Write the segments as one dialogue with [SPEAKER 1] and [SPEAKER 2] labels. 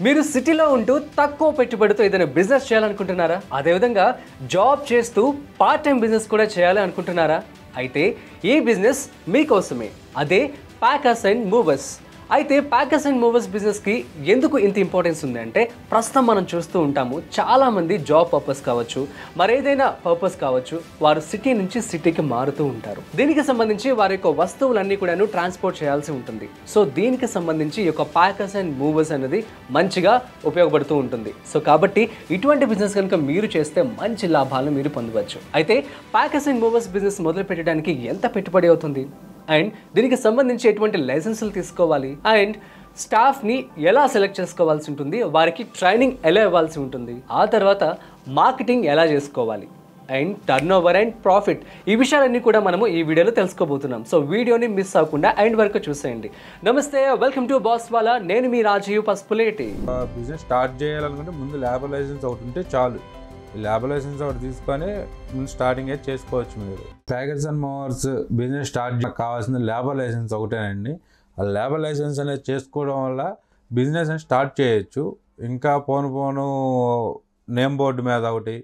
[SPEAKER 1] మీరు సిటీలో ఉంటూ తక్కువ పెట్టుబడితో ఏదైనా బిజినెస్ చేయాలనుకుంటున్నారా? అదేవిధంగా జాబ్ చేస్తూ పార్ట్ టైం బిజినెస్ కూడా చేయాలి అనుకుంటున్నారా? అయితే ఈ బిజినెస్ మీకోసమే. అదే ప్యాకర్స్ అండ్ మూవర్స్. అయితే ప్యాకర్స్ అండ్ మూవర్స్ బిజినెస్కి ఎందుకు ఇంత ఇంపార్టెన్స్ ఉంది అంటే, ప్రస్తుతం మనం చూస్తూ ఉంటాము చాలామంది జాబ్ పర్పస్ కావచ్చు, మరేదైనా పర్పస్ కావచ్చు, వారు సిటీ నుంచి సిటీకి మారుతూ ఉంటారు. దీనికి సంబంధించి వారి యొక్క వస్తువులన్నీ కూడా ట్రాన్స్పోర్ట్ చేయాల్సి ఉంటుంది. సో దీనికి సంబంధించి ఈ యొక్క ప్యాకర్స్ అండ్ మూవర్స్ అనేది మంచిగా ఉపయోగపడుతూ ఉంటుంది. సో కాబట్టి ఇటువంటి బిజినెస్ కనుక మీరు చేస్తే మంచి లాభాలను మీరు పొందవచ్చు. అయితే ప్యాకర్స్ అండ్ మూవర్స్ బిజినెస్ మొదలు పెట్టడానికి ఎంత పెట్టుబడి అవుతుంది, అండ్ దీనికి సంబంధించి ఎటువంటి లైసెన్సులు తీసుకోవాలి, అండ్ స్టాఫ్ని ఎలా సెలెక్ట్ చేసుకోవాల్సి ఉంటుంది, వారికి ట్రైనింగ్ ఎలా ఇవ్వాల్సి ఉంటుంది, ఆ తర్వాత మార్కెటింగ్ ఎలా చేసుకోవాలి, and turn over and profit, ఈ విషయాలన్నీ కూడా మనము ఈ వీడియోలో తెలుసుకోబోతున్నాం. సో వీడియోని మిస్ అవ్వకుండా ఎండ్ వరకు చూసేయండి. నమస్తే, వెల్కమ్ టు బాస్ వాలా. నేను మీ రాజీవ్ పసుపులేటి.
[SPEAKER 2] బిజినెస్ స్టార్ట్ చేయాలనుకుంటే ముందు లేబర్ లైసెన్స్ ఒకటి ఉంటే చాలు. లేబర్ లైసెన్స్ ఒకటి తీసుకొని ముందు స్టార్టింగ్ అయితే చేసుకోవచ్చు. మీరు packers and movers business start కావాల్సిన లేబర్ లైసెన్స్ ఒకటేనండి. ఆ లేబర్ లైసెన్స్ అనేది చేసుకోవడం వల్ల బిజినెస్ అని స్టార్ట్ చేయొచ్చు. ఇంకా పోను నేమ్ బోర్డు మీద ఒకటి,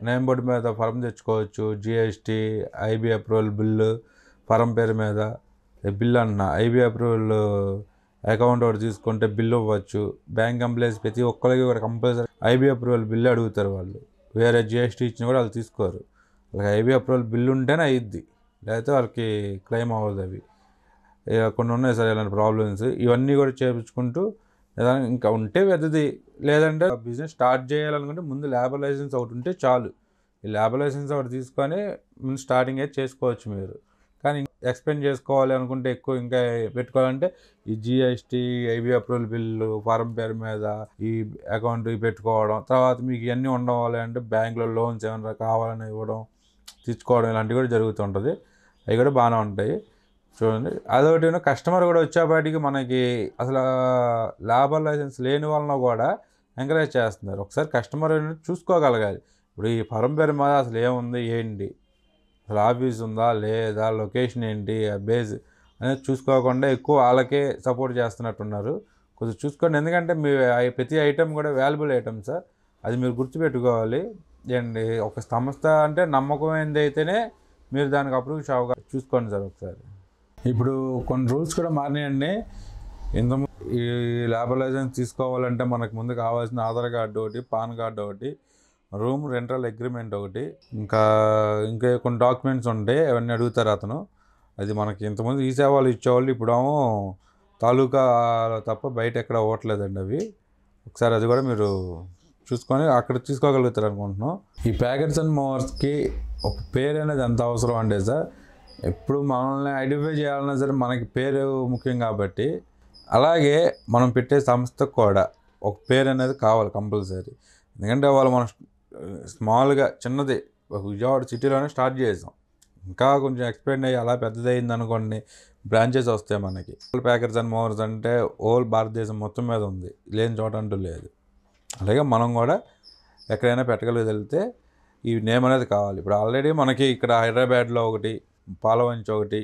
[SPEAKER 2] నేమ్ బోర్డు మీద ఫరం తెచ్చుకోవచ్చు. జిఎస్టీ, ఐబీ అప్రూవల్ బిల్లు, ఫరం పేరు మీద బిల్ అన్న ఐబీ అప్రూవల్ అకౌంట్ ఒకటి తీసుకుంటే బిల్లు ఇవ్వచ్చు. బ్యాంక్ ఎంప్లాయీస్ ప్రతి ఒక్కరికి కూడా కంపల్సరీ ఐబీ అప్రూవల్ బిల్లు అడుగుతారు. వాళ్ళు వేరే జిఎస్టీ ఇచ్చినా కూడా వాళ్ళు తీసుకోరు. వాళ్ళకి ఐబీ అప్రూవల్ బిల్లు ఉంటేనే అయ్యిద్ది, లేకపోతే వాళ్ళకి క్లెయిమ్ అవ్వదు. అవి కొన్ని ఉన్నాయి సార్ ఇలాంటి ప్రాబ్లమ్స్. ఇవన్నీ కూడా చేయించుకుంటూ ఏదైనా ఇంకా ఉంటే పెద్దది, లేదంటే బిజినెస్ స్టార్ట్ చేయాలనుకుంటే ముందు లేబర్ లైసెన్స్ ఒకటి ఉంటే చాలు. ఈ లేబర్ లైసెన్స్ ఒకటి తీసుకొని ముందు స్టార్టింగ్ అయితే చేసుకోవచ్చు మీరు. కానీ ఎక్స్పెండ్ చేసుకోవాలి అనుకుంటే ఎక్కువ ఇంకా పెట్టుకోవాలంటే ఈ GST, IB approval bill, form పేరు మీద ఈ అకౌంట్ పెట్టుకోవడం, తర్వాత మీకు ఇవన్నీ ఉండవాలి అంటే బ్యాంకులో లోన్స్ ఏమైనా కావాలని ఇవ్వడం, తెచ్చుకోవడం, ఇలాంటివి కూడా జరుగుతుంటుంది. అవి కూడా బాగానే ఉంటాయి. చూడండి, అదొకటి కస్టమర్ కూడా వచ్చేపాటికి మనకి అసలు లేబర్ లైసెన్స్ లేని వలన కూడా ఎంకరేజ్ చేస్తున్నారు. ఒకసారి కస్టమర్ చూసుకోగలగాలి. ఇప్పుడు ఈ ఫారం పేరు మీద అసలు ఏముంది, ఏంటి, అసలు ఆఫీస్ ఉందా లేదా, లొకేషన్ ఏంటి, బేస్ అనేది చూసుకోకుండా ఎక్కువ వాళ్ళకే సపోర్ట్ చేస్తున్నట్టున్నారు. కొంచెం చూసుకోండి, ఎందుకంటే మీ ప్రతి ఐటెం కూడా వాల్యుబుల్ ఐటమ్ సార్. అది మీరు గుర్తుపెట్టుకోవాలి. ఏంటి, ఒక సంస్థ అంటే నమ్మకమైనది అయితేనే మీరు దానికి అప్రూవ్ చూసుకోండి సార్ ఒకసారి. ఇప్పుడు కొన్ని రూల్స్ కూడా మారినాయండి. ఇంతకుముందు ఈ లేబర్ లైసెన్స్ తీసుకోవాలంటే మనకు ముందు కావాల్సిన ఆధార్ కార్డు ఒకటి, పాన్ కార్డు ఒకటి, రూమ్ రెంటల్ అగ్రిమెంట్ ఒకటి, ఇంకా కొన్ని డాక్యుమెంట్స్ ఉంటాయి. అవన్నీ అడుగుతారు అతను. అది మనకి ఇంతకుముందు ఈ సేవలు ఇచ్చేవాళ్ళు, ఇప్పుడేమో తాలూకా తప్ప బయట ఎక్కడ అవ్వట్లేదండి అవి. ఒకసారి అది కూడా మీరు చూసుకొని అక్కడ తీసుకోగలుగుతారు అనుకుంటున్నాం. ఈ ప్యాకర్స్ అండ్ మూవర్స్కి ఒక పేరు అనేది ఎంత అవసరం అంటే సార్, ఎప్పుడు మనల్ని ఐడెంటిఫై చేయాలన్నా సరే మనకి పేరు ముఖ్యం కాబట్టి, అలాగే మనం పెట్టే సంస్థకు కూడా ఒక పేరు అనేది కావాలి కంపల్సరీ. ఎందుకంటే వాళ్ళు మనం స్మాల్గా చిన్నది విజయవాడ సిటీలోనే స్టార్ట్ చేసాం. ఇంకా కొంచెం ఎక్స్పెండ్ అయ్యి అలా పెద్దదయింది అనుకోండి, బ్రాంచెస్ వస్తాయి మనకి. ప్యాకర్స్ అండ్ మూవర్స్ అంటే ఓల్ భారతదేశం మొత్తం మీద ఉంది, లేని చోట అంటూ లేదు. అలాగే మనం కూడా ఎక్కడైనా పెట్టగలిగితే ఈ నేమ్ అనేది కావాలి. ఇప్పుడు ఆల్రెడీ మనకి ఇక్కడ హైదరాబాద్లో ఒకటి, పాలవంచి ఒకటి,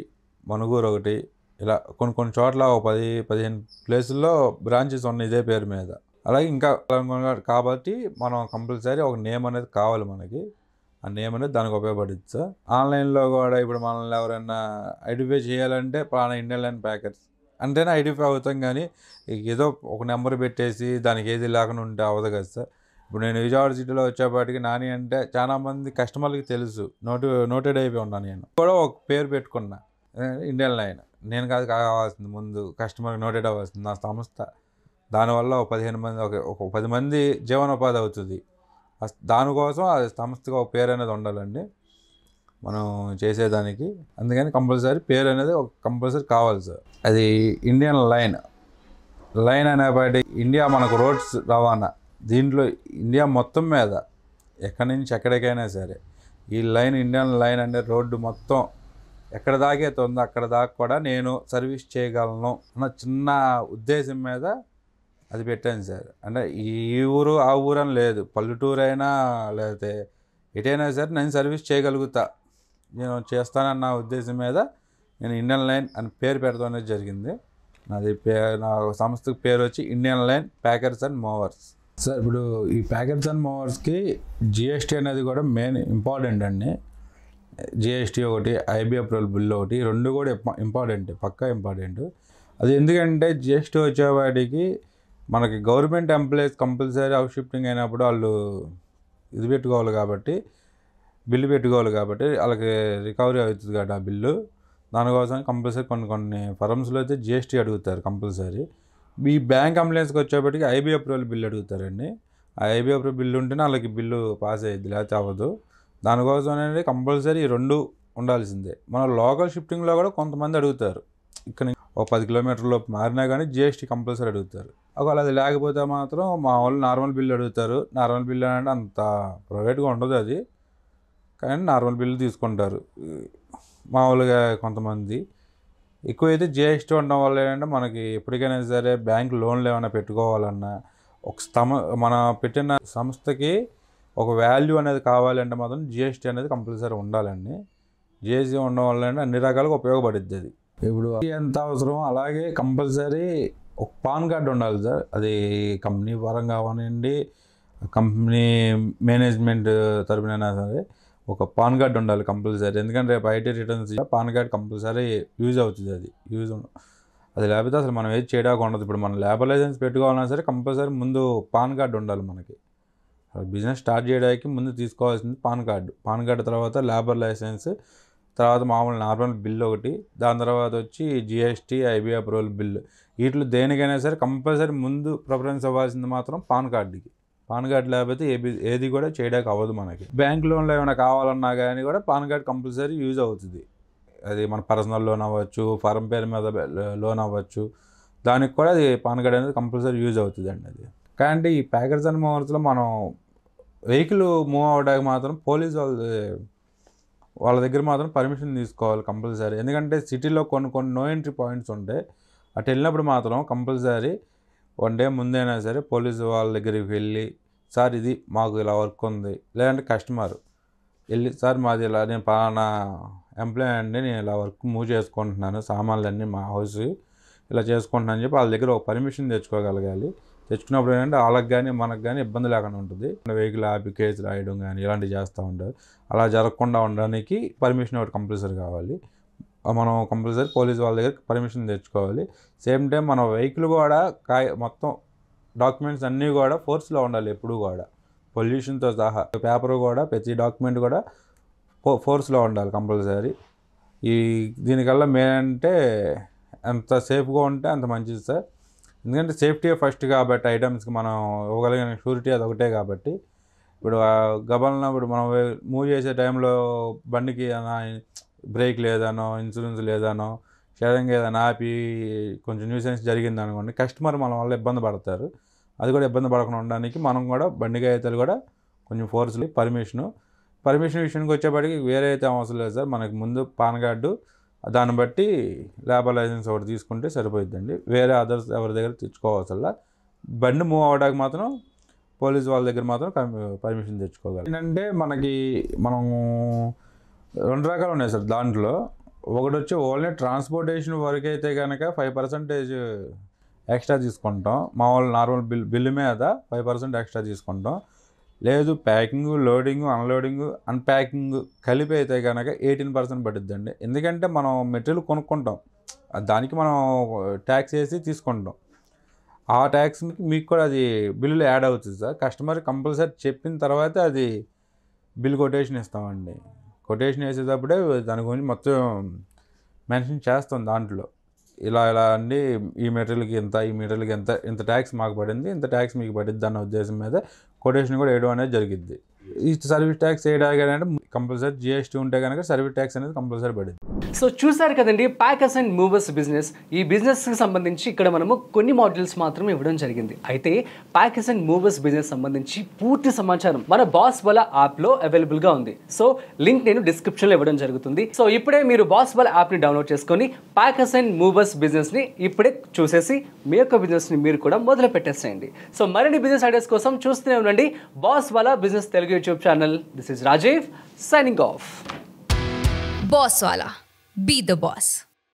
[SPEAKER 2] మనుగూరు ఒకటి, ఇలా కొన్ని చోట్ల 10-15 ప్లేసుల్లో బ్రాంచెస్ ఉన్నాయి ఇదే పేరు మీద. అలాగే ఇంకా కాబట్టి మనం కంపల్సరీ ఒక నేమ్ అనేది కావాలి మనకి. ఆ నేమ్ అనేది దానికి ఉపయోగపడుతుంది సార్. ఆన్లైన్లో కూడా ఇప్పుడు మనల్ని ఎవరైనా ఐడెంటిఫై చేయాలంటే పలానా ఇండియన్ లైన్ ప్యాకర్స్ అంటేనే ఐడెంటిఫై అవుతాం. కానీ ఏదో ఒక నెంబర్ పెట్టేసి దానికి ఏది లేకుండా ఉంటే అవ్వదు కదా సార్. ఇప్పుడు నేను విజయవాడ సిటీలో వచ్చేపాటికి నాని అంటే చాలామంది కస్టమర్లకి తెలుసు, నోటెడ్ అయిపోయి ఉన్నాను. నేను కూడా ఒక పేరు పెట్టుకున్నా, ఇండియన్ లైన్. నేను కావాల్సింది ముందు కస్టమర్కి నోటెడ్ అవ్వాల్సింది నా సంస్థ. దానివల్ల ఒక 15 మంది, ఒక 10 మంది జీవనోపాధి అవుతుంది. దానికోసం ఆ సంస్థగా ఒక పేరు అనేది ఉండాలండి మనం చేసేదానికి. అందుకని కంపల్సరీ పేరు అనేది ఒక కంపల్సరీ కావాలి సార్. అది ఇండియన్ లైన్ అనేపాటి ఇండియా మనకు రోడ్స్ రవాణా, దీంట్లో ఇండియా మొత్తం మీద ఎక్కడి నుంచి ఎక్కడికైనా సరే ఈ లైన్, ఇండియన్ లైన్ అనే రోడ్డు మొత్తం ఎక్కడ దాకైతే ఉందో అక్కడ దాకా కూడా నేను సర్వీస్ చేయగలను అన్న చిన్న ఉద్దేశం మీద అది పెట్టాను సార్. అంటే ఈ ఊరు ఆ ఊరు అని లేదు, పల్లెటూరు అయినా లేకపోతే ఎటైనా సరే నేను సర్వీస్ చేయగలుగుతా, నేను చేస్తానన్న ఉద్దేశం మీద నేను ఇండియన్ లైన్ అని పేరు పెడతాం అనేది జరిగింది. నా సంస్థ పేరు వచ్చి Indian line packers and movers. Sir ఇప్పుడు ఈ ప్యాకర్స్ అండ్ మూవర్స్కి జిఎస్టీ అనేది కూడా మెయిన్ ఇంపార్టెంట్ అండి. జిఎస్టీ ఒకటి, ఐబీ అప్రూవల్ బిల్ ఒకటి, రెండు కూడా ఇంపార్టెంట్, పక్కా ఇంపార్టెంట్. అది ఎందుకంటే జిఎస్టీ వచ్చేవాడికి మనకి government employees compulsory house shifting అయినప్పుడు వాళ్ళు ఇది పెట్టుకోవాలి కాబట్టి, బిల్లు పెట్టుకోవాలి కాబట్టి వాళ్ళకి రికవరీ అవుతుంది కాబట్టి ఆ బిల్లు. దానికోసం కంపల్సరీ కొన్ని ఫర్మ్స్లో అయితే జిఎస్టీ అడుగుతారు కంపల్సరీ. ఈ బ్యాంక్ కంప్లైంట్స్కి వచ్చేప్పటికి ఐబీ అప్రూవల్ బిల్ అడుగుతారండి. ఆ ఐబీ అప్రూవల్ బిల్లు ఉంటేనే వాళ్ళకి బిల్లు పాస్ అయ్యిద్ది, లేకపోతే అవ్వదు. దానికోసం అనేది కంపల్సరీ ఈ రెండు ఉండాల్సిందే. మన లోకల్ షిఫ్టింగ్లో కూడా కొంతమంది అడుగుతారు, ఇక్కడ ఒక 10 కిలోమీటర్ల లోపు మారినా కానీ జిఎస్టీ కంపల్సరీ అడుగుతారు. ఒకవేళ అది లేకపోతే మాత్రం మా వాళ్ళు నార్మల్ బిల్లు అడుగుతారు. నార్మల్ బిల్లు అంటే అంత ప్రైవేట్గా ఉండదు అది, కానీ నార్మల్ బిల్లు తీసుకుంటారు మామూలుగా కొంతమంది. ఎక్కువైతే జిఎస్టీ ఉండడం వల్ల ఏంటంటే మనకి ఎప్పటికైనా సరే బ్యాంక్ లోన్లు ఏమైనా పెట్టుకోవాలన్నా, మన పెట్టిన సంస్థకి ఒక వాల్యూ అనేది కావాలంటే మాత్రం జిఎస్టీ అనేది కంపల్సరీ ఉండాలండి. జిఎస్టీ ఉండడం వల్ల అన్ని రకాలుగా ఉపయోగపడుద్ది అది. ఇప్పుడు ఎంత అవసరం అలాగే కంపల్సరీ ఒక పాన్ కార్డు ఉండాలి సార్. అది కంపెనీ పరంగా కావనండి, కంపెనీ మేనేజ్మెంట్ తరపునైనా సరే ఒక పాన్ కార్డు ఉండాలి కంపల్సరీ. ఎందుకంటే రేపు IT returns pan card compulsory use అవుతుంది. అది లేకపోతే అసలు మనం ఏది చేయడానికి ఉండదు. ఇప్పుడు మనం లేబర్ లైసెన్స్ పెట్టుకోవాలన్నా సరే కంపల్సరీ ముందు పాన్ కార్డు ఉండాలి మనకి. బిజినెస్ స్టార్ట్ చేయడానికి ముందు తీసుకోవాల్సింది పాన్ కార్డు. పాన్ కార్డు తర్వాత లేబర్ లైసెన్స్, తర్వాత మామూలు నార్మల్ బిల్ ఒకటి, దాని తర్వాత వచ్చి జిఎస్టీ, ఐబీ అప్రూవల్ బిల్లు. వీటిలో దేనికైనా సరే కంపల్సరీ ముందు ప్రిఫరెన్స్ ఇవ్వాల్సింది మాత్రం పాన్ కార్డుకి. పాన్ కార్డు లేకపోతే ఏది కూడా చేయడానికి అవ్వదు మనకి. బ్యాంక్ లోన్లో ఏమైనా కావాలన్నా కానీ కూడా పాన్ కార్డు కంపల్సరీ యూజ్ అవుతుంది. అది మన పర్సనల్ లోన్ అవ్వచ్చు, ఫర్మ్ పేరు మీద లోన్ అవ్వచ్చు, దానికి కూడా అది పాన్ కార్డు అనేది కంపల్సరీ యూజ్ అవుతుంది అండి. అది కానీ ఈ ప్యాకర్స్ అండ్ మూవర్స్లో మనం వెహికల్ మూవ్ అవ్వడానికి మాత్రం పోలీస్ వాళ్ళ దగ్గర మాత్రం పర్మిషన్ తీసుకోవాలి కంపల్సరీ. ఎందుకంటే సిటీలో కొన్ని నో ఎంట్రీ పాయింట్స్ ఉంటాయి. అటు వెళ్ళినప్పుడు మాత్రం కంపల్సరీ 1 డే ముందైనా సరే పోలీసు వాళ్ళ దగ్గరికి వెళ్ళి, సార్ ఇది మాకు ఇలా వర్క్ ఉంది, లేదంటే కస్టమర్ వెళ్ళి, సార్ మాది ఇలా నేను పలానా ఎంప్లాయ్ అండి, నేను ఇలా వర్క్ మూవ్ చేసుకుంటున్నాను, సామాన్లన్నీ మా హౌస్ ఇలా చేసుకుంటున్నాను అని చెప్పి వాళ్ళ దగ్గర ఒక పర్మిషన్ తెచ్చుకోగలగాలి. తెచ్చుకున్నప్పుడు ఏంటంటే వాళ్ళకి కానీ మనకు కానీ ఇబ్బంది లేకుండా ఉంటుంది. వెహికల్ ఆపి కేసు రాయడం కానీ ఇలాంటివి చేస్తూ ఉంటారు. అలా జరగకుండా ఉండడానికి పర్మిషన్ ఒకటి కంపల్సరీ కావాలి. మనం కంపల్సరీ పోలీసు వాళ్ళ దగ్గర పర్మిషన్ తెచ్చుకోవాలి. సేమ్ టైం మన వెహికల్ కూడా మొత్తం డాక్యుమెంట్స్ అన్నీ కూడా ఫోర్స్లో ఉండాలి. ఎప్పుడు కూడా పొల్యూషన్తో సహా పేపర్ కూడా ప్రతి డాక్యుమెంట్ కూడా ఫోర్స్లో ఉండాలి కంపల్సరీ. దీనికల్లా మెయిన్ అంటే ఎంత సేఫ్గా ఉంటే అంత మంచిది సార్. ఎందుకంటే సేఫ్టీ ఫస్ట్ కాబట్టి ఐటమ్స్కి మనం ఇవ్వగలిగిన షూరిటీ అది ఒకటే కాబట్టి. ఇప్పుడు గబల్న ఇప్పుడు మనం మూవ్ చేసే టైంలో బండికి బ్రేక్ లేదనో, ఇన్సూరెన్స్ లేదనో, సడన్గా ఏదైనా ఆపి కొంచెం న్యూసెన్స్ జరిగింది అనుకోండి, కస్టమర్ మన వల్ల ఇబ్బంది పడతారు. అది కూడా ఇబ్బంది పడకుండా ఉండడానికి మనం కూడా బండి కాగితాలు కూడా కొంచెం ఫోర్స్లీ పర్మిషన్ విషయానికి వచ్చేప్పటికి వేరే అయితే అవసరం లేదు సార్. మనకి ముందు పాన్ కార్డు, దాన్ని బట్టి లేబర్ లైసెన్స్ ఒకటి తీసుకుంటే సరిపోతుందండి. వేరే అదర్స్ ఎవరి దగ్గర తెచ్చుకోవాల్సల్లా. బండి మూవ్ అవ్వడానికి మాత్రం పోలీస్ వాళ్ళ దగ్గర మాత్రం పర్మిషన్ తెచ్చుకోగలం. ఏంటంటే మనం 2 రకాలు ఉన్నాయి సార్. దాంట్లో ఒకటి వచ్చి ఓన్లీ ట్రాన్స్పోర్టేషన్ వరకు అయితే కనుక 5% ఎక్స్ట్రా తీసుకుంటాం. మామూలు నార్మల్ బిల్లు మీద 5% ఎక్స్ట్రా తీసుకుంటాం. లేదు ప్యాకింగ్, లోడింగ్, అన్లోడింగ్, అన్ప్యాకింగ్ కలిపి అయితే కనుక 18% పడుద్దండి. ఎందుకంటే మనం మెటీరియల్ కొనుక్కుంటాం, దానికి మనం ట్యాక్స్ వేసి తీసుకుంటాం. ఆ ట్యాక్స్ మీకు కూడా అది బిల్లులో యాడ్ అవుతుంది సార్. కస్టమర్ కంపల్సరీ చెప్పిన తర్వాత అది బిల్ కొటేషన్ ఇస్తామండి. కొటేషన్ వేసేటప్పుడే దాని గురించి మొత్తం మెన్షన్ చేస్తాం దాంట్లో. ఇలా అండి, ఈ మెటీరియల్కి ఎంత, ఈ మెటీరియల్కి ఇంత ట్యాక్స్ మాకు పడింది, ఇంత ట్యాక్స్ మీకు పడిద్ది అన్న ఉద్దేశం మీద కొటేషన్ కూడా వేయడం అనేది జరిగిద్ది. ఈ సర్వీస్ ట్యాక్స్ వేయడానికి అంటే కంపల్సరీ జిఎస్టీ ఉంటే కనుక సర్వీస్ ట్యాక్స్ అనేది కంపల్సరీ పడింది.
[SPEAKER 1] సో చూసారు కదండి ప్యాకర్స్ అండ్ మూవర్స్ బిజినెస్. ఈ బిజినెస్కి సంబంధించి ఇక్కడ మనము కొన్ని మాడ్యూల్స్ మాత్రమే ఇవ్వడం జరిగింది. అయితే ప్యాకర్స్ అండ్ మూవర్స్ బిజినెస్ సంబంధించి పూర్తి సమాచారం మన బాస్ వాలా యాప్లో అవైలబుల్గా ఉంది. సో లింక్ నేను డిస్క్రిప్షన్లో ఇవ్వడం జరుగుతుంది. సో ఇప్పుడే మీరు బాస్ వాలా యాప్ని డౌన్లోడ్ చేసుకొని ప్యాకర్స్ అండ్ మూవర్స్ బిజినెస్ని ఇప్పుడే చూసేసి మీ యొక్క బిజినెస్ని మీరు కూడా మొదలు పెట్టేసేయండి. సో మరిన్ని బిజినెస్ ఐడియాస్ కోసం చూస్తూనే ఉండండి Boss Wala business Telugu YouTube channel. This is Rajeev signing off.
[SPEAKER 3] Boss Wala. Be the boss.